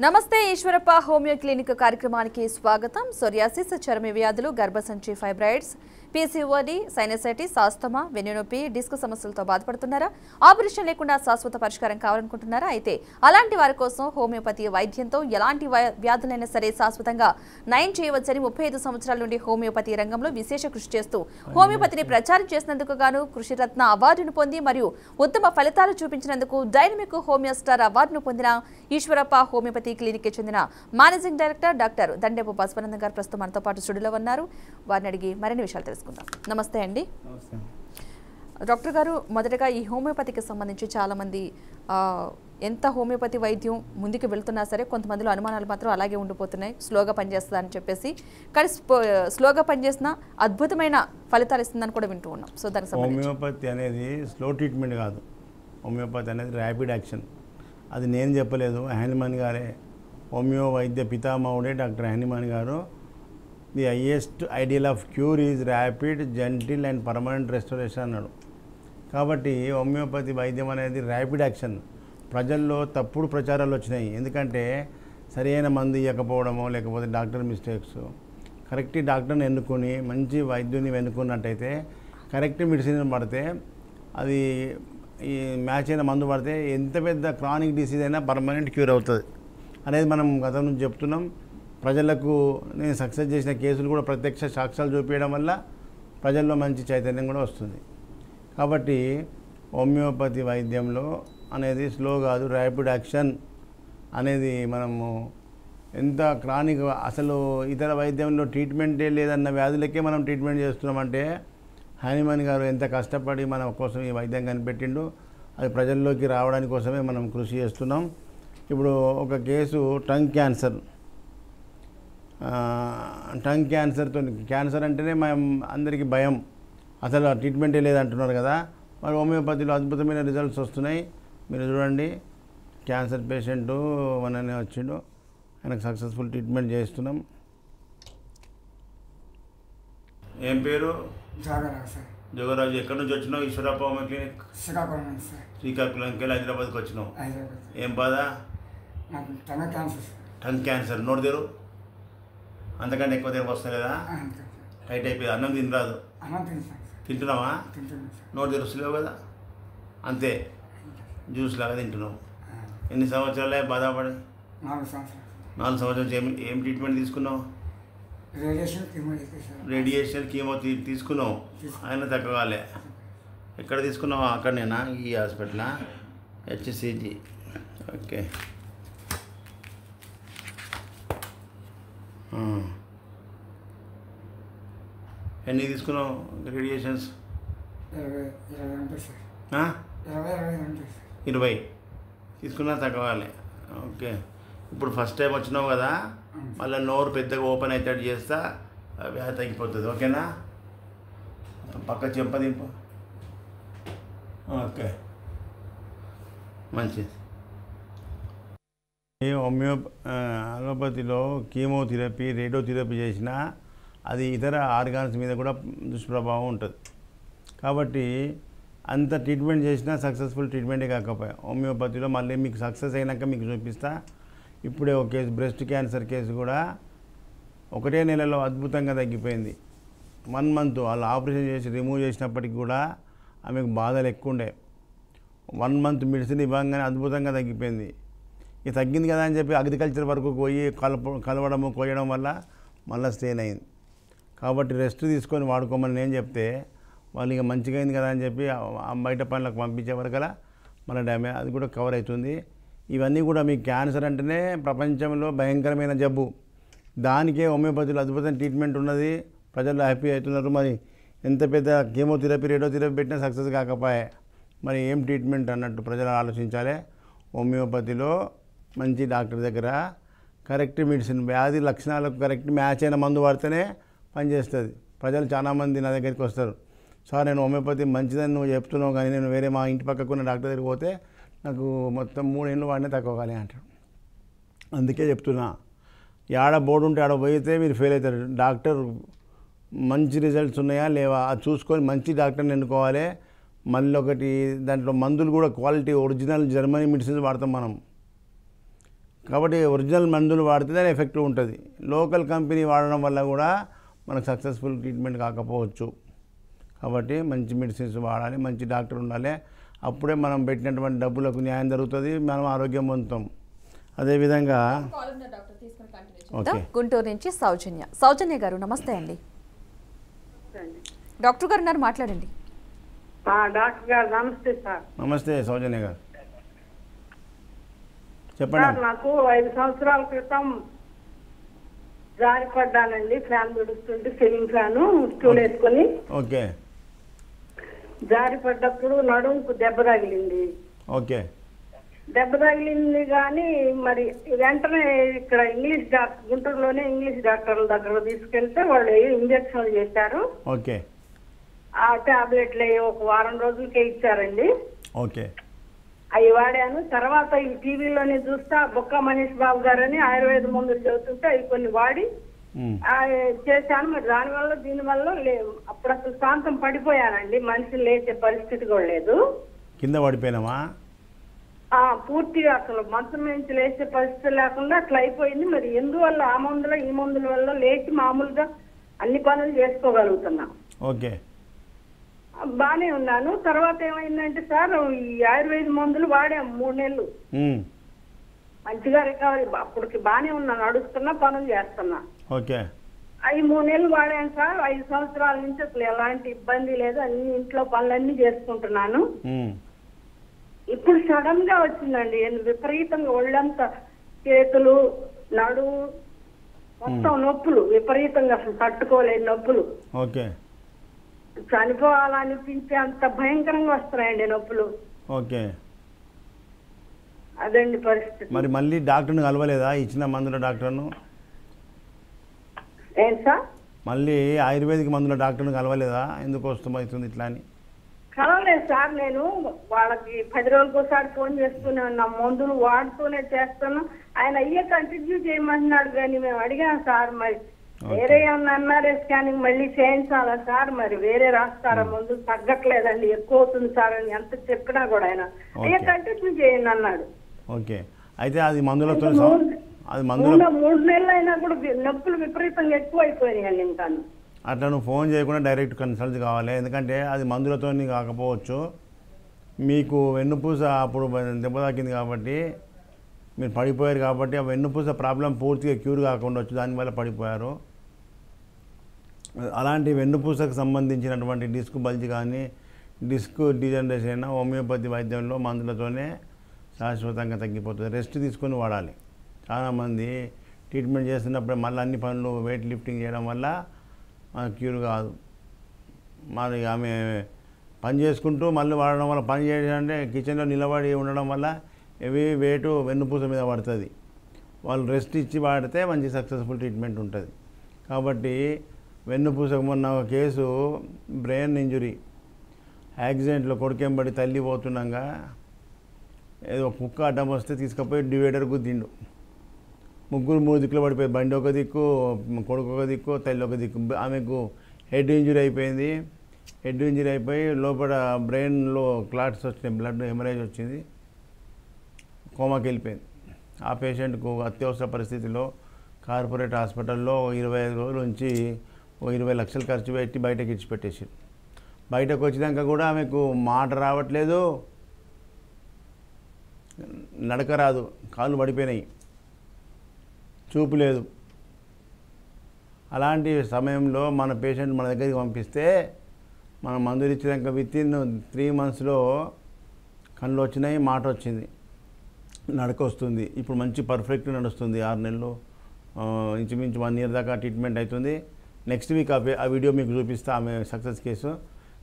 నమస్తే Eeshwarappa homeo clinic కార్యక్రమానికి స్వాగతం. సోరియాసిస్, చర్మ వ్యాధులు, గర్భసంచి ఫైబ్రాయిడ్స్, పీసీఓడి, సైనసైటిస్, ఆస్తమా, వెన్నునొప్పి, డిస్క్ సమస్యలతో బాధపడుతున్నారా? ఆపరేషన్ లేకుండా శాశ్వత పరిష్కారం కావాలనుకుంటున్నారా? అయితే అలాంటి వారి కోసం హోమియోపతి వైద్యంతో ఎలాంటి వ్యాధులైనా సరే శాశ్వతంగా నయం చేయవచ్చని 35 సంవత్సరాల నుండి హోమియోపతి రంగంలో విశేష కృషి చేస్తూ హోమియోపతిని ప్రచారం చేసినందుకు గాను కృషిరత్న అవార్డును పొంది మరియు ఉత్తమ ఫలితాలు చూపించినందుకు డైనమిక్ హోమియో స్టార్ అవార్డును పొందిన ఈశ్వరప్ప హోమియోపతి క్లినిక్ కి చెందిన మేనేజింగ్ డైరెక్టర్ డాక్టర్ దండేపు బసవనందన్ గారు ప్రస్తుతం మనతో పాటు స్టూడియోలో ఉన్నారు. వారిని అడిగి మరిన్ని విషయాలు తెలుసుకుందాం. నమస్తే అండి. డాక్టర్ గారు, మొదటగా ఈ హోమియోపతికి సంబంధించి చాలా మంది ఎంత హోమియోపతి వైద్యం ముందుకు వెళ్తున్నా సరే కొంతమందిలో అనుమానాలు మాత్రం అలాగే ఉండిపోతున్నాయి. స్లోగా పనిచేస్తుందా అని చెప్పేసి, కానీ స్లోగా పనిచేసిన అద్భుతమైన ఫలితాలు ఇస్తుందని కూడా వింటూ ఉన్నాం. సో దానికి సంబంధించి హోమియోపతి అనేది స్లో ట్రీట్మెంట్ కాదు. హోమియోపతి అనేది ర్యాపిడ్ యాక్షన్. అది నేను చెప్పలేదు, హ్యానిమన్ గారే, హోమియో వైద్య పితామహుడే డాక్టర్ హ్యానిమన్ గారు. The highest ideal of cure is rapid, gentle and permanent restoration అన్నాడు. కాబట్టి హోమియోపతి వైద్యం అనేది ర్యాపిడ్ యాక్షన్. ప్రజల్లో తప్పుడు ప్రచారాలు వచ్చినాయి. ఎందుకంటే సరైన మందు ఇవ్వకపోవడమో లేకపోతే డాక్టర్ మిస్టేక్స్. కరెక్ట్ డాక్టర్ని ఎన్నుకొని మంచి వైద్యుని ఎన్నుకున్నట్టయితే కరెక్ట్ మెడిసిన్ పడితే అది ఈ మ్యాచ్ అయిన మందు పడితే ఎంత పెద్ద క్రానిక్ డిసీజ్ అయినా పర్మనెంట్ క్యూర్ అవుతుంది అనేది మనం గతం నుంచి చెప్తున్నాం. ప్రజలకు నేను సక్సెస్ చేసిన కేసులు కూడా ప్రత్యక్ష సాక్ష్యాలు చూపించడం వల్ల ప్రజల్లో మంచి చైతన్యం కూడా వస్తుంది. కాబట్టి హోమియోపతి వైద్యంలో అనేది స్లో కాదు, ర్యాపిడ్ యాక్షన్ అనేది మనము ఎంత క్రానిక్ అసలు ఇతర వైద్యంలో ట్రీట్మెంటే లేదన్న వ్యాధులకే మనం ట్రీట్మెంట్ చేస్తున్నామంటే హ్యానిమన్ గారు ఎంత కష్టపడి మన కోసం ఈ వైద్యం కనిపెట్టిండు. అది ప్రజల్లోకి రావడానికి కోసమే మనం కృషి చేస్తున్నాం. ఇప్పుడు ఒక కేసు టంగ్ క్యాన్సర్. టంగ్ క్యాన్సర్తో, క్యాన్సర్ అంటేనే మనం అందరికీ భయం, అసలు ట్రీట్మెంటే లేదంటున్నారు కదా. మరి హోమియోపతిలో అద్భుతమైన రిజల్ట్స్ వస్తున్నాయి. మీరు చూడండి, క్యాన్సర్ పేషెంటు మననే వచ్చిండు, ఆయనకు సక్సెస్ఫుల్ ట్రీట్మెంట్ చేస్తున్నాం. ఏం పేరు? జోగరాజు సార్. జోగరాజు, ఎక్కడి నుంచి వచ్చినావు? ఈశ్వరప్ప హోమియో క్లినిక్ శ్రీకాకుళం నుంచి సార్. శ్రీకాకుళంకి వెళ్ళి హైదరాబాద్కి వచ్చినావు. హైదరాబాద్. ఏం బాధ? నాకు tongue cancer sir. Tongue cancer. నోరు తెరు, అంతకంటే ఎక్కువ తెరు వస్తలేదా? అంతే సార్. టైట్ అయిపోయింది, అన్నం తినరాదు. అన్నం తింటాను సార్. తింటున్నావా? తింటున్నాను సార్. నోరు తెరుస్తలేవు కదా, అంతే జ్యూస్ లాగా తింటున్నావు. ఎన్ని సంవత్సరాలే బాధపడి? 4 సంవత్సరాలు. 4 సంవత్సరాలు. ఏం ట్రీట్మెంట్ తీసుకున్నావు? Radiation chemo sir. Radiation chemo తీసుకున్నావు, ఆయన తగ్గవాలే. ఎక్కడ తీసుకున్నావు? అక్కడనేనా? ఈ హాస్పిటలా? హెచ్సిజి. ఓకే. ఎన్ని తీసుకున్నావు రేడియేషన్స్? 20 ఉంటాయి సార్. 20 ఉంటాయి సార్. 20 తీసుకున్నా తగ్గవాలి. ఓకే. ఇప్పుడు ఫస్ట్ టైం వచ్చినావు కదా, మళ్ళీ నోరు పెద్దగా ఓపెన్ అవుతాడు చేస్తా, వ్యాధి తగ్గిపోతుంది. ఓకేనా? పక్క చెంప దింపు. ఓకే, మంచిది. ఈ అలోపతిలో కీమోథెరపీ, రేడియోథెరపీ చేసినా అది ఇతర ఆర్గాన్స్ మీద కూడా దుష్ప్రభావం ఉంటుంది. కాబట్టి అంత ట్రీట్మెంట్ చేసినా సక్సెస్ఫుల్ ట్రీట్మెంటే కాకపోయా. హోమియోపతిలో మళ్ళీ మీకు సక్సెస్ అయినాక మీకు చూపిస్తా. ఇప్పుడే ఒక కేసు, బ్రెస్ట్ క్యాన్సర్ కేసు కూడా 1 నెలలో అద్భుతంగా తగ్గిపోయింది. 1 మంత్ వాళ్ళు ఆపరేషన్ చేసి రిమూవ్ చేసినప్పటికి కూడా ఆమెకు బాధలు ఎక్కువ ఉండే. 1 మంత్ మెడిసిన్ ఇవ్వగానే అద్భుతంగా తగ్గిపోయింది. ఇక తగ్గింది కదా అని చెప్పి అగ్రికల్చర్ వరకు పోయి కలవడము కోయడం వల్ల మళ్ళీ స్ట్రెయిన్ అయింది. కాబట్టి రెస్ట్ తీసుకొని వాడుకోమని నేను చెప్తే వాళ్ళు ఇక మంచిగా అయింది కదా అని చెప్పి బయట పనులకు పంపించే వరకలా మళ్ళీ డ్యామేజ్, అది కూడా కవర్ అవుతుంది. ఇవన్నీ కూడా మీకు క్యాన్సర్ అంటేనే ప్రపంచంలో భయంకరమైన జబ్బు. దానికే హోమియోపతిలో అద్భుతమైన ట్రీట్మెంట్ ఉన్నది, ప్రజలు హ్యాపీ అవుతున్నారు. మరి ఎంత పెద్ద కీమోథెరపీ, రేడియోథెరపీ పెట్టినా సక్సెస్ కాకపోయే, మరి ఏం ట్రీట్మెంట్ అన్నట్టు ప్రజలు ఆలోచించాలి. హోమియోపతిలో మంచి డాక్టర్ దగ్గర కరెక్ట్ మెడిసిన్, వ్యాధి లక్షణాలకు కరెక్ట్ మ్యాచ్ అయిన మందు వాడితేనే పనిచేస్తుంది. ప్రజలు చాలామంది నా దగ్గరికి వస్తారు, సార్ నేను హోమియోపతి మంచిదని నువ్వు చెప్తున్నావు కానీ నేను వేరే మా ఇంటి పక్కకున్న డాక్టర్ దగ్గరికి పోతే నాకు మొత్తం 3 ఏళ్ళు వాడినే తక్కువ కాలే అంటాడు. అందుకే చెప్తున్నా, ఆడ బోర్డు ఉంటే ఆడ పోయితే మీరు ఫెయిల్ అవుతారు. డాక్టర్ మంచి రిజల్ట్స్ ఉన్నాయా లేవా అది చూసుకొని మంచి డాక్టర్ని ఎన్నుకోవాలి. మళ్ళీ ఒకటి దాంట్లో మందులు కూడా క్వాలిటీ ఒరిజినల్ జర్మనీ మెడిసిన్స్ వాడతాం మనం. కాబట్టి ఒరిజినల్ మందులు వాడితే ఎఫెక్టివ్ ఉంటుంది. లోకల్ కంపెనీ వాడడం వల్ల కూడా మనకు సక్సెస్ఫుల్ ట్రీట్మెంట్ కాకపోవచ్చు. కాబట్టి మంచి మెడిసిన్స్ వాడాలి, మంచి డాక్టర్ ఉండాలి. అప్పుడే మనం పెట్టినటువంటి డబ్బులకు న్యాయం జరుగుతుంది, మనం ఆరోగ్యం పొందుతాం. అదేవిధంగా గుంటూరు నుంచి సౌజన్య గారు నమస్తే అండి. డాక్టర్ గారు ఉన్నారు, మాట్లాడండి. డాక్టర్ గారు నమస్తే సార్. నమస్తే సౌజన్య గారు, చెప్పండి. నాకు 5 సంవత్సరాల క్రితం జారి పడ్డానండి. ఫ్యాన్ నడుస్తుంటే సీలింగ్ ఫ్యాన్ స్టూల్ వేసుకొని ఓకే. జారి పడ్డప్పుడు నడుముకు దెబ్బ తగిలింది. ఓకే. దెబ్బ తగిలింది కానీ మరి వెంటనే ఇక్కడ ఇంగ్లీష్ డాక్టర్, గుంటూరులోనే ఇంగ్లీష్ డాక్టర్ల దగ్గర తీసుకెళ్తే వాళ్ళు ఇంజక్షన్లు చేశారు. ఓకే. ఆ టాబ్లెట్లు ఒక వారం రోజులకే ఇచ్చారండి. ఓకే. అవి వాడాను. తర్వాత ఈ టీవీలోనే చూస్తా బొక్క మనీష్ బాబు గారని ఆయుర్వేద మందులు చదువుతుంటే అవి కొన్ని వాడి చేశాను. మరి దానివల్ల దీనివల్ల అప్పుడు అసలు శాంతం పడిపోయానండి. మనిషి లేచే పరిస్థితి కూడా లేదు. కింద పడిపోయినామా? పూర్తిగా అసలు మంచం నుంచి లేచే పరిస్థితి లేకుండా అట్లా అయిపోయింది. మరి ఎందువల్ల ఆ మందుల ఈ మందుల వల్ల లేచి మామూలుగా అన్ని పనులు చేసుకోగలుగుతున్నా. ఓకే. బానే ఉన్నాను. తర్వాత ఏమైందంటే సార్ ఈ ఆయుర్వేద మందులు వాడాము 3 నెలలు. మంచిగా రికవరీ, అప్పటికి బానే ఉన్నా, నడుస్తున్నా, పనులు చేస్తున్నా. ఓకే. అవి 3 నెలలు వాడాను సార్. 5 సంవత్సరాల నుంచి అసలు ఎలాంటి ఇబ్బంది లేదు. అన్ని ఇంట్లో పనులన్నీ చేసుకుంటున్నాను. ఇప్పుడు సడన్ గా వచ్చిందండి విపరీతంగా ఒళ్ళంతా, చేతులు, నడువు మొత్తం నొప్పులు విపరీతంగా, అసలు తట్టుకోలేని నొప్పులు. ఓకే. చనిపోవాలనిపించే అంత భయంకరంగా వస్తున్నాయండి నొప్పులు. ఓకే. అదండి పరిస్థితి. మరి మళ్ళీ డాక్టర్ని కలవలేదా? ఇచ్చిన మందుల డాక్టర్ను ఏంటి సార్? మళ్ళీ ఆయుర్వేదిక్ మందుల డాక్టర్ని కలవలేదా? ఎందుకు వస్తుంది ఇట్లా అని? కలవలేదు సార్. నేను వాళ్ళకి 10 రోజులకు ఒకసారి ఫోన్ చేస్తూనే ఉన్నా, మందులు వాడుతూనే చేస్తున్నా. ఆయన అయ్యే కంటిన్యూ చేయమంటున్నాడు కానీ మేము అడిగాం సార్, మరి వేరే ఏమన్నా ఎంఆర్ఐ స్కానింగ్ మళ్ళీ చేయించాలా సార్? మరి వేరే రాస్తారా? మందులు తగ్గట్లేదండి, ఎక్కువ అవుతుంది సార్ అని ఎంత చెప్పినా కూడా ఆయన అయ్యే కంటిన్యూ చేయండి అన్నాడు. ఓకే. అయితే అది మందులతో 3 నెలలు అయినా కూడా నొప్పులు విపరీతంగా ఎక్కువ అయిపోయినాయండి. ఇంకా అట్లా నువ్వు ఫోన్ చేయకుండా డైరెక్ట్ కన్సల్ట్ కావాలి. ఎందుకంటే అది మందులతో కాకపోవచ్చు. మీకు వెన్నుపూస అప్పుడు దెబ్బ తాకింది కాబట్టి మీరు పడిపోయారు కాబట్టి ఆ వెన్నుపూస ప్రాబ్లం పూర్తిగా క్యూర్ కాకుండా వచ్చి దానివల్ల పడిపోయారు. అలాంటి వెన్నుపూసకు సంబంధించినటువంటి డిస్క్ బల్జ్ కానీ డిస్క్ డిజనరేషన్ అయినా హోమియోపతి వైద్యంలో మందులతోనే శాశ్వతంగా తగ్గిపోతుంది. రెస్ట్ తీసుకొని వాడాలి. చాలామంది ట్రీట్మెంట్ చేస్తున్నప్పుడు మళ్ళీ అన్ని పనులు వెయిట్ లిఫ్టింగ్ చేయడం వల్ల క్యూర్ కాదు. మరి ఆమె పని చేసుకుంటూ మళ్ళీ వాడడం వల్ల, పని చేయాలంటే కిచెన్లో నిలబడి ఉండడం వల్ల హెవీ వెయిట్ వెన్నుపూస మీద పడుతుంది. వాళ్ళు రెస్ట్ ఇచ్చి వాడితే మంచి సక్సెస్ఫుల్ ట్రీట్మెంట్ ఉంటుంది. కాబట్టి వెన్నుపూసకు మొన్న ఒక కేసు బ్రెయిన్ ఇంజురీ, యాక్సిడెంట్లో కొడుకెంబడి తల్లి పోతుండగా ఏదో కుక్క అడ్డం వస్తే తీసుకుపోయి డివైడర్ గుద్దిండు. 3 దిక్కులు పడిపోయి, బండి ఒక దిక్కు, కొడుకు ఒక దిక్కు, తల్లి ఒక దిక్కు. ఆమెకు హెడ్ ఇంజురీ అయిపోయింది. హెడ్ ఇంజురీ అయిపోయి లోపల బ్రెయిన్లో క్లాట్స్ వచ్చినాయి, బ్లడ్ హెమరేజ్ వచ్చింది, కోమాకి వెళ్ళిపోయింది. ఆ పేషెంట్కు అత్యవసర పరిస్థితిలో కార్పొరేట్ హాస్పిటల్లో 25 రోజుల నుంచి 20 లక్షలు ఖర్చు పెట్టి బయటకు ఇచ్చిపెట్టేసారు. బయటకు వచ్చినాక కూడా ఆమెకు మాట రావట్లేదు, నడక రాదు, కాళ్ళు పడిపోయినాయి, చూపు లేదు. అలాంటి సమయంలో మన పేషెంట్ మన దగ్గరికి పంపిస్తే మనం మందులు ఇచ్చినాక వితిన్ 3 మంత్స్లో కళ్ళు వచ్చినాయి, మాట వచ్చింది, నడక వస్తుంది. ఇప్పుడు మంచి పర్ఫెక్ట్ నడుస్తుంది. 6 నెలలు ఇంచుమించు 1 ఇయర్ దాకా ట్రీట్మెంట్ అవుతుంది. నెక్స్ట్ వీక్ ఆ వీడియో మీకు చూపిస్తా, ఆమె సక్సెస్ కేసు.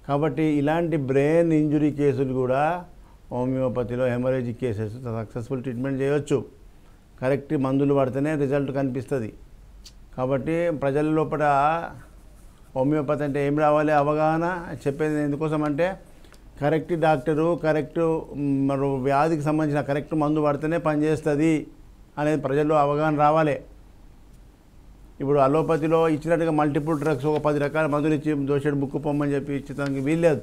కాబట్టి ఇలాంటి బ్రెయిన్ ఇంజురీ కేసులు కూడా హోమియోపతిలో హెమరేజిక్ కేసెస్ సక్సెస్ఫుల్ ట్రీట్మెంట్ చేయవచ్చు. కరెక్ట్ మందులు పడితేనే రిజల్ట్ కనిపిస్తుంది. కాబట్టి ప్రజల లోపల హోమియోపతి అంటే ఏం రావాలి అవగాహన. చెప్పేది ఎందుకోసం అంటే కరెక్ట్ డాక్టరు, కరెక్ట్ మరో వ్యాధికి సంబంధించిన కరెక్ట్ మందు పడితేనే పనిచేస్తుంది అనేది ప్రజల్లో అవగాహన రావాలి. ఇప్పుడు అలోపతిలో ఇచ్చినట్టుగా మల్టిపుల్ డ్రగ్స్ ఒక 10 రకాల మందులు ఇచ్చి దోషుడు బుక్కు పొమ్మని చెప్పి ఇచ్చడానికి వీల్లేదు.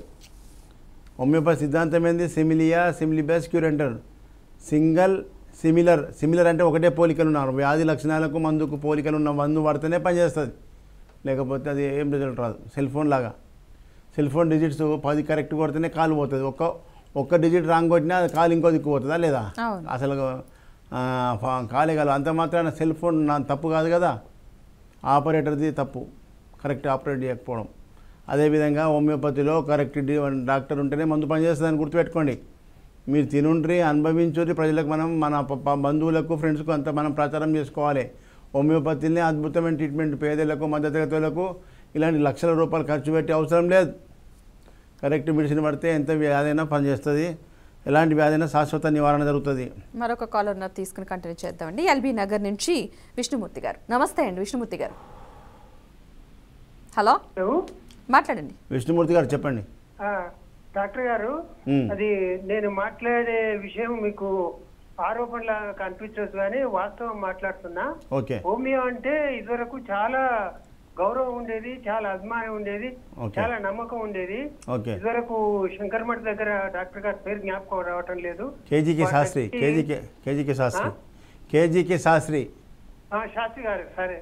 హోమియోపతి సిద్ధాంతం ఏంది? సిమిలియా సిమిలిబస్ క్యూర్ అంటారు. సింగల్ సిమిలర్ అంటే ఒకటే పోలికలు ఉన్నారు. వ్యాధి లక్షణాలకు మందుకు పోలికలు ఉన్న మందు వాడితేనే పనిచేస్తుంది, లేకపోతే అది ఏం రిజల్ట్ రాదు. సెల్ ఫోన్ డిజిట్స్ 10 కరెక్ట్ కొడితేనే కాలు పోతుంది. ఒక్క డిజిట్ రాంగ్ కొట్టినా అది కాలు ఇంకో దిక్కు పోతుందా లేదా? అసలు కాలే కాదు. అంత మాత్రాన సెల్ ఫోన్ తప్పు కాదు కదా, ఆపరేటర్ది తప్పు, కరెక్ట్ ఆపరేట్ చేయకపోవడం. అదేవిధంగా హోమియోపతిలో కరెక్ట్ డాక్టర్ ఉంటేనే మందు పనిచేస్తుందని గుర్తుపెట్టుకోండి. మీరు తినుండ్రి, అనుభవించుర్రి, ప్రజలకు మన బంధువులకు, ఫ్రెండ్స్కు అంతా మనం ప్రచారం చేసుకోవాలి. హోమియోపతిని అద్భుతమైన ట్రీట్మెంట్, పేదలకు, మధ్యతరగతులకు ఇలాంటి లక్షల రూపాయలు ఖర్చు పెట్టి అవసరం లేదు. కరెక్ట్ మెడిసిన్ పడితే ఎంత వ్యాధైనా పనిచేస్తుంది, ఎలాంటి వ్యాధైనా శాశ్వత నివారణ జరుగుతుంది. మరొక కాలర్ తీసుకుని కంటిన్యూ చేద్దామండి. ఎల్బీ నగర్ నుంచి విష్ణుమూర్తి గారు. నమస్తే అండి విష్ణుమూర్తి గారు. హలో, మాట్లాడండి విష్ణుమూర్తి గారు, చెప్పండి. డాక్టర్ గారు, అది నేను మాట్లాడే విషయం మీకు ఆరోపణలా కనిపించవచ్చు కానీ వాస్తవం మాట్లాడుతున్నా. ఓకే. హోమియో అంటే ఇదివరకు చాలా గౌరవం ఉండేది, చాలా అభిమానం ఉండేది, చాలా నమ్మకం ఉండేది. ఇదివరకు శంకర్మఠ దగ్గర డాక్టర్ గారి పేరు జ్ఞాపకం రావటం లేదు. కేజీకే శాస్త్రి శాస్త్రి గారు, సరే,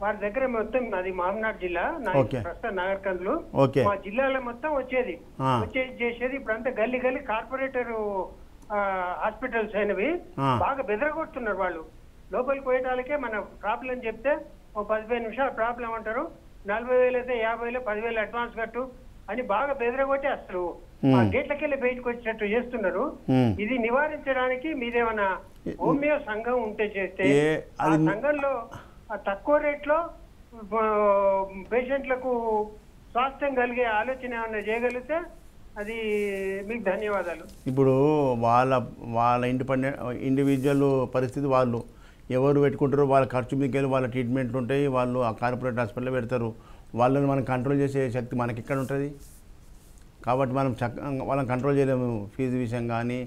వారి దగ్గర మొత్తం అది మహబూబ్నగర్ జిల్లా, ప్రస్తుతం నాగర్కర్నూలు, మా జిల్లాలో మొత్తం వచ్చేది చేసేది. ఇప్పుడు అంతా గల్లీ కార్పొరేటర్ హాస్పిటల్స్ అయినవి బాగా బెదరగొడుతున్నారు వాళ్ళు. లోపలికి పోయేటాలకే మన ప్రాబ్లం చెప్తే 15 నిమిషాలు ప్రాబ్లం అంటారు, 40,000 అయితే 50,000, 10,000 అడ్వాన్స్ కట్టు అని బాగా బెదరగొట్టి అసలు గేట్లకెళ్ళి బయటకు వచ్చేటట్టు చేస్తున్నారు. ఇది నివారించడానికి మీరేమన్నా హోమియో సంఘం ఉంటే చేస్తే ఆ సంఘంలో తక్కువ రేట్లో పేషెంట్లకు స్వాస్థ్యం కలిగే ఆలోచన ఏమన్నా చేయగలిగితే అది మీకు ధన్యవాదాలు. ఇప్పుడు వాళ్ళ ఇండివిజువల్ పరిస్థితి, వాళ్ళు ఎవరు పెట్టుకుంటారో వాళ్ళ ఖర్చు మీకు వెళ్ళి వాళ్ళ ట్రీట్మెంట్లు ఉంటాయి, వాళ్ళు ఆ కార్పొరేట్ హాస్పిటల్లో పెడతారు. వాళ్ళని మనం కంట్రోల్ చేసే శక్తి మనకి ఎక్కడ ఉంటుంది? కాబట్టి మనం వాళ్ళని కంట్రోల్ చేయలేము, ఫీజు విషయం కానీ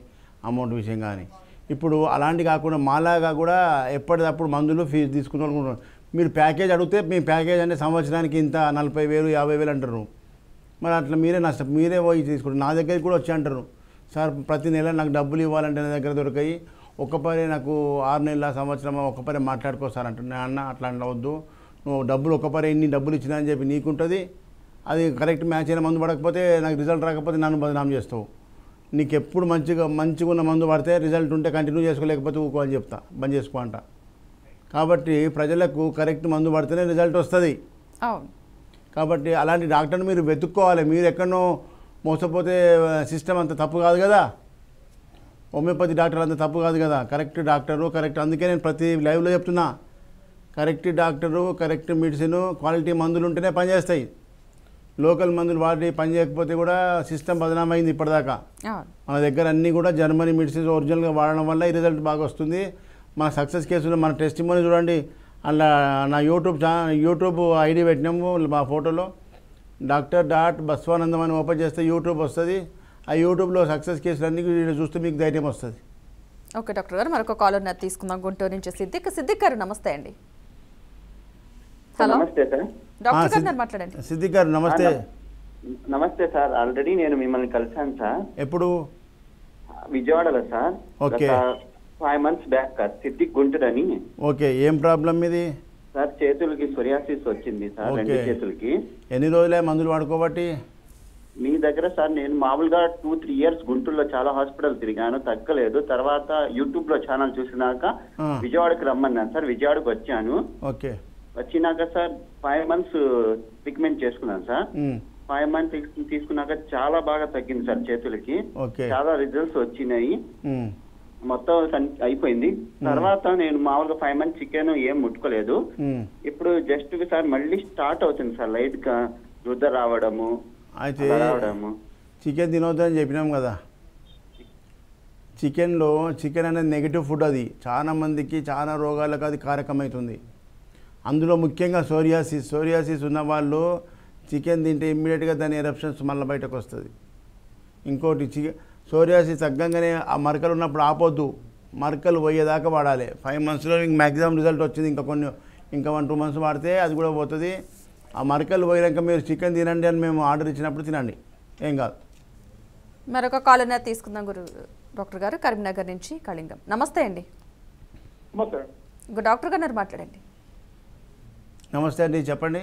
అమౌంట్ విషయం కానీ. ఇప్పుడు అలాంటి కాకుండా మాలాగా కూడా ఎప్పటికప్పుడు మందులు ఫీజు తీసుకున్న వాళ్ళు, మీరు ప్యాకేజ్ అడిగితే మీ ప్యాకేజ్ అంటే సంవత్సరానికి ఇంత 40,000, 50,000 అంటారు. మరి అట్లా మీరే పోయి తీసుకుంటారు. నా దగ్గరికి కూడా వచ్చి అంటారు, సార్ ప్రతి నెల నాకు డబ్బులు ఇవ్వాలంటే నా దగ్గర దొరికాయి, ఒక్కపరే నాకు 6 నెలల సంవత్సరం ఒక్కపరే మాట్లాడుకోసారి అంటున్నా. అన్న అట్లా అనవద్దు, నువ్వు డబ్బులు ఒక్కపరే ఇన్ని డబ్బులు ఇచ్చినా అని చెప్పి నీకుంటుంది. అది కరెక్ట్ మ్యాచ్ అయిన మందు పడకపోతే, నాకు రిజల్ట్ రాకపోతే నన్ను బదనాం చేస్తావు. నీకు ఎప్పుడు మంచిగా ఉన్న మందు పడితే రిజల్ట్ ఉంటే కంటిన్యూ చేసుకోలేకపోతే ఊకో అని చెప్తా, బంద్ చేసుకో అంట. కాబట్టి ప్రజలకు కరెక్ట్ మందు పడితేనే రిజల్ట్ వస్తుంది. కాబట్టి అలాంటి డాక్టర్ని మీరు వెతుక్కోవాలి. మీరు ఎక్కడనో మోసపోతే సిస్టమ్ అంత తప్పు కాదు కదా, హోమియోపతి డాక్టర్ అంత తప్పు కాదు కదా. కరెక్ట్ డాక్టరు, కరెక్ట్, అందుకే నేను ప్రతి లైవ్లో చెప్తున్నా, correct doctor, correct medicine, quality మందులు ఉంటేనే పనిచేస్తాయి. లోకల్ మందులు వాడి పని చేయకపోతే కూడా సిస్టమ్ బదనామైంది ఇప్పటిదాకా. మన దగ్గర అన్నీ కూడా జర్మనీ మెడిసిన్స్ ఒరిజినల్గా వాడడం వల్ల ఈ రిజల్ట్ బాగా వస్తుంది. మన సక్సెస్ కేసులో మన టెస్టిమోనీ చూడండి, అలా నా యూట్యూబ్ ఐడి పెట్టినాము మా ఫోటోలో, డాక్టర్.బస్వానందం అని ఓపెన్ చేస్తే యూట్యూబ్ వస్తుంది. ఆ యూట్యూబ్లో సక్సెస్ కేసులు అన్నీ చూస్తే మీకు ధైర్యం వస్తుంది. ఓకే డాక్టర్ గారు, మరొక కాలర్ తీసుకుందాం. గుంటూరు నుంచి సిద్దిక్ గారు, నమస్తే అండి. హలో, నమస్తే సార్. డాక్టర్ గారు మాట్లాడండి. సిద్దిక్ గారు నమస్తే. నమస్తే సార్, ఆల్రెడీ నేను మిమ్మల్ని కలిసాను సార్. ఎప్పుడు? విజయవాడలో sir. Okay. 5 months back sir, Siddiq Guntur అని. ఓకే, ఏం ప్రాబ్లం ఇది సార్? చేతులకి సోరియాసిస్ వచ్చింది సార్, 2 చేతులకి. ఎన్ని రోజులే మందులు వాడుకోబట్టి? మీ దగ్గర సార్ నేను మామూలుగా 2-3 years గుంటూరులో చాలా హాస్పిటల్ తిరిగాను, తగ్గలేదు. తర్వాత యూట్యూబ్ లో ఛానల్ చూసినాక విజయవాడకి రమ్మన్నాను సార్. విజయవాడకి వచ్చాను. ఓకే. వచ్చినాక సార్ 5 months ట్రీట్మెంట్ చేసుకున్నాను సార్. 5 months తీసుకున్నాక చాలా బాగా తగ్గింది సార్ చేతులకి. చాలా రిజల్ట్స్ వచ్చినాయి, మొత్తం అయిపోయింది. తర్వాత నేను మామూలుగా 5 months చికెన్ ఏం ముట్టుకోలేదు. ఇప్పుడు జస్ట్ సార్ మళ్ళీ స్టార్ట్ అవుతుంది సార్, లైట్ గా రుద్ద రావడము. అయితే చికెన్ తినవద్దని చెప్పినాం కదా. చికెన్ అనేది నెగిటివ్ ఫుడ్, అది చాలా మందికి చాలా రోగాలకు అది కారకమవుతుంది. అందులో ముఖ్యంగా సోరియాసిస్ ఉన్న వాళ్ళు చికెన్ తింటే ఇమ్మీడియట్గా దాని ఎరప్షన్స్ మళ్ళీ బయటకు వస్తుంది. ఇంకోటి సోరియాసిస్ తగ్గంగానే ఆ మరకలు ఉన్నప్పుడు ఆపొద్దు, మరకలు పోయేదాకా వాడాలి. 5 monthsలో మ్యాక్సిమం రిజల్ట్ వచ్చింది. ఇంకా 1-2 months వాడితే అది కూడా పోతుంది. ఆ మరకలు పోయాక మీరు చికెన్ తినండి అని మేము ఆర్డర్ ఇచ్చినప్పుడు తినండి, ఏం కాదు. మరొక కాలర్ తీసుకుందాం డాక్టర్ గారు. కరీంనగర్ నుంచి కళింగం, నమస్తే అండి. డాక్టర్ గారు మాట్లాడండి. నమస్తే అండి, చెప్పండి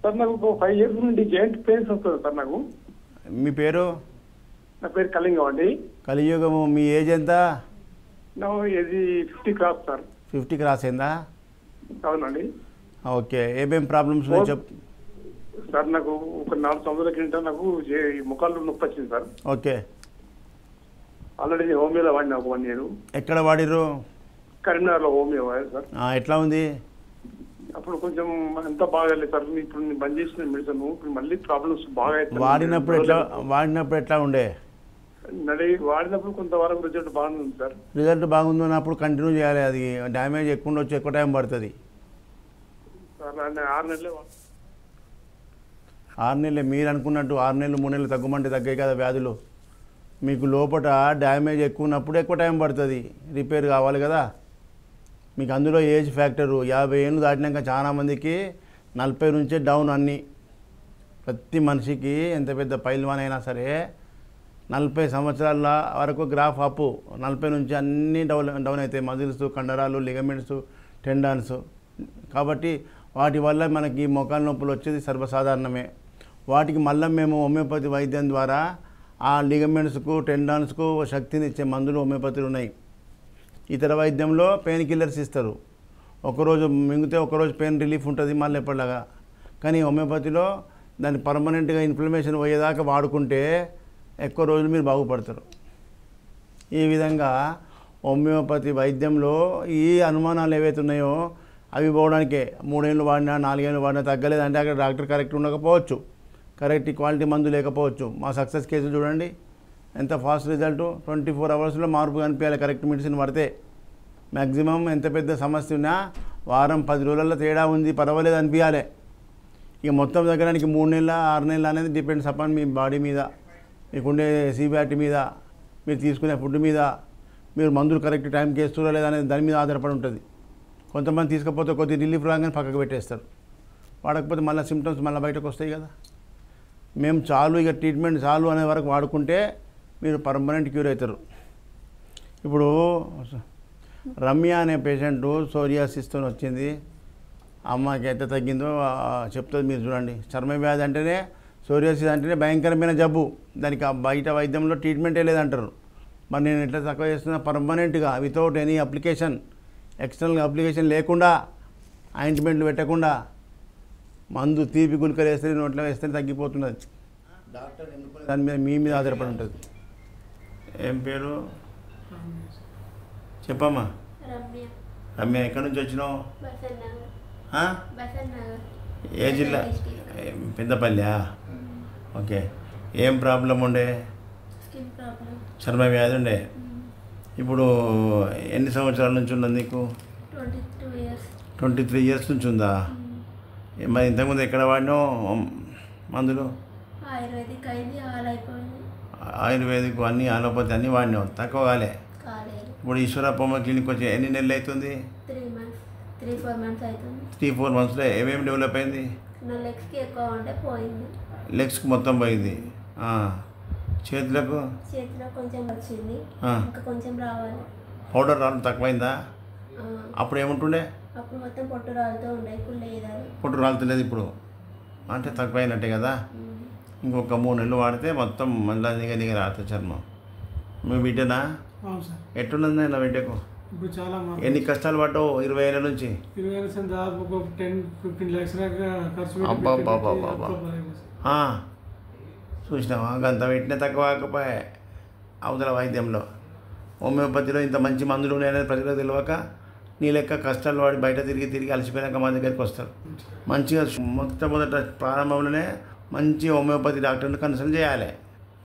సార్. నాకు 5 years నుండి జాయింట్ పెయిన్స్ వస్తుంది సార్. నాకు మీ పేరు? నా పేరు కలింగం అండి. కలియుగము. మీ ఏజ్ ఎంత? నా ఏజ్ 50 క్రాస్ సార్. 50 క్రాస్ అయిందా? అవునండి. ఓకే, ఏమేమి ప్రాబ్లమ్స్ ఉన్నాయి చెప్పు సార్. నాకు ఒక 4 సంవత్సరాల కింద నాకు ముఖాల్లో నొప్పి వచ్చింది సార్. ఓకే, ఆల్రెడీ హోమియోలో వాడినా ఒక 1 year. ఎక్కడ వాడిరు? కరీంనగర్లో హోమియో వాడారు సార్. ఎట్లా ఉంది? అప్పుడు కొంచెం అంత బాగాలేదు సార్. ఇప్పుడు నేను బంద్ చేసిన మెడిసిన్ ఇప్పుడు మళ్ళీ ప్రాబ్లమ్స్ బాగా అవుతాయి. వాడినప్పుడు ఎట్లా ఉండే? వాడినప్పుడు కొంతవరకు రిజల్ట్ బాగుంది సార్. రిజల్ట్ బాగుంది అన్నప్పుడు కంటిన్యూ చేయాలి. అది డ్యామేజ్ ఎక్కువ ఉండొచ్చు, ఎక్కువ టైం పడుతుంది సార్. 6 నెలలే 6 నెలలే మీరు అనుకున్నట్టు 6 నెలలు 3 నెలలు తగ్గమంటే తగ్గాయి కదా వ్యాధులు. మీకు లోపల డ్యామేజ్ ఎక్కువ ఉన్నప్పుడు ఎక్కువ టైం పడుతుంది, రిపేర్ కావాలి కదా. మీకు అందులో ఏజ్ ఫ్యాక్టరు 50 ఏళ్ళు దాటినాక చాలామందికి 40 నుంచే డౌన్ అన్నీ. ప్రతి మనిషికి ఎంత పెద్ద పైల్వాన్ అయినా సరే 40 సంవత్సరాల వరకు గ్రాఫ్ అప్పు. 40 నుంచి అన్నీ డౌన్ అవుతాయి. మజిల్స్, కండరాలు, లిగమెంట్స్, టెండాన్స్. కాబట్టి వాటి వల్ల మనకి మోకాల నొప్పులు వచ్చేది సర్వసాధారణమే. వాటికి మళ్ళీ మేము హోమియోపతి వైద్యం ద్వారా ఆ లిగమెంట్స్కు, టెండాన్స్కు శక్తిని ఇచ్చే మందులు హోమియోపతిలు ఉన్నాయి. ఇతర వైద్యంలో పెయిన్ కిల్లర్స్ ఇస్తారు. ఒకరోజు మింగితే ఒకరోజు పెయిన్ రిలీఫ్ ఉంటుంది మళ్ళీ ఎప్పటిలాగా. కానీ హోమియోపతిలో దాన్ని పర్మనెంట్గా ఇన్ఫ్లమేషన్ పోయేదాకా వాడుకుంటే ఎక్కువ రోజులు మీరు బాగుపడతారు. ఈ విధంగా హోమియోపతి వైద్యంలో ఈ అనుమానాలు ఏవైతే ఉన్నాయో అవి పోవడానికే 3 ఏళ్ళు వాడినా 4 ఏళ్ళు వాడినా తగ్గలేదంటే అక్కడ డాక్టర్ కరెక్ట్ ఉండకపోవచ్చు, కరెక్ట్ క్వాలిటీ మందు లేకపోవచ్చు. మా సక్సెస్ కేసులు చూడండి, ఎంత ఫాస్ట్ రిజల్ట్. 24 అవర్స్లో మార్పు కనిపించాలి కరెక్ట్ మెడిసిన్ పడితే. మ్యాక్సిమం ఎంత పెద్ద సమస్య ఉన్నా వారం 10 రోజులలో తేడా ఉంది పర్వాలేదు అనిపించాలి. ఇక మొత్తం తగ్గడానికి 3 నెలల 6 నెలలు అనేది డిపెండ్స్ అపాన్ మీ బాడీ మీద, మీకుండే సిబ్యాటి మీద, మీరు తీసుకునే ఫుడ్ మీద, మీరు మందులు కరెక్ట్ టైంకి వేస్తురా లేదా అనేది దాని మీద ఆధారపడి ఉంటుంది. కొంతమంది తీసుకపోతే కొద్ది రిలీఫ్ రాగానే పక్కకు పెట్టేస్తారు, వాడకపోతే మళ్ళీ సిమ్టమ్స్ మళ్ళీ బయటకు వస్తాయి కదా. మేము చాలు ఇక ట్రీట్మెంట్ చాలు అనే వరకు వాడుకుంటే మీరు పర్మనెంట్ క్యూర్ అవుతారు. ఇప్పుడు రమ్య అనే పేషెంటు సోరియాసిస్తో వచ్చింది. అమ్మాయికి అయితే తగ్గిందో చెప్తుంది, మీరు చూడండి. చర్మ వ్యాధి అంటేనే, సోరియాసిస్ అంటేనే భయంకరమైన జబ్బు. దానికి బయట వైద్యంలో ట్రీట్మెంటే లేదంటారు. మరి నేను ఎట్లా తక్కువ చేస్తున్నా? పర్మనెంట్గా without any application, external application లేకుండా, ఆయింట్మెంట్లు పెట్టకుండా మందు తీపి గుళికలు వేస్తే నోట్లో వేస్తే తగ్గిపోతున్నది. డాక్టర్ ఎన్నుకునే దాని మీద మీ మీద ఆధారపడి ఉంటుంది. ఏం పేరు చెప్పమ్మా? రమ్య. ఎక్కడి నుంచి వచ్చినావు? ఏ జిల్లా? పెద్దపల్లి. ఓకే, ఏం ప్రాబ్లం ఉండే? చర్మ వ్యాధి ఉండే. ఇప్పుడు ఎన్ని సంవత్సరాల నుంచి ఉన్నది నీకు? 23 years నుంచి ఉందా? మరి ఇంతకుముందు ఎక్కడ వాడినావు మందులు? ఆయుర్వేదిక్ అన్నీ, అలోపతి అన్నీ వాడినావు, తక్కువ కాలే. ఇప్పుడు ఈశ్వరప్పమ్మ క్లినిక్ వచ్చి ఎన్ని నెలలు అవుతుంది? 3-4 monthsలో ఏమేమి డెవలప్ అయింది? లెగ్స్కి మొత్తం పోయింది. చేతులకు కొంచెం వచ్చింది, కొంచెం రావాలి. పౌడర్ రావడం తక్కువైందా? అప్పుడు ఏముంటుండే? అప్పుడు మొత్తం పొట్టు రాలుతూ ఉండే, ఇప్పుడు లేదా? పొట్టు రాలుతలేదు ఇప్పుడు, అంటే తక్కువైనట్టే కదా. ఇంకొక 3 నెలలు వాడితే మొత్తం మళ్ళీ దిగ రాత చర్మం. మీ బిడ్డనా? ఎట్టున్నది నా బిడ్డకు? ఇప్పుడు చాలా ఎన్ని కష్టాలు పడ్డావు 20 ఏళ్ళ నుంచి? 20 ఏళ్ళ నుంచి దాదాపు ఒక 10-15 lakhs దాకా ఖర్చు చూసినావా? గంత పెట్టినా తక్కువ కాకపోయా అవతల వైద్యంలో. హోమియోపతిలో ఇంత మంచి మందులు ఉన్నాయనేది ప్రజలకు తెలియక నీ లెక్క కష్టాలు వాడి బయట తిరిగి అలసిపోయాక మా దగ్గరికి వస్తారు. మంచిగా మొట్టమొదట ప్రారంభంలోనే మంచి హోమియోపతి డాక్టర్ని కన్సల్ట్ చేయాలి.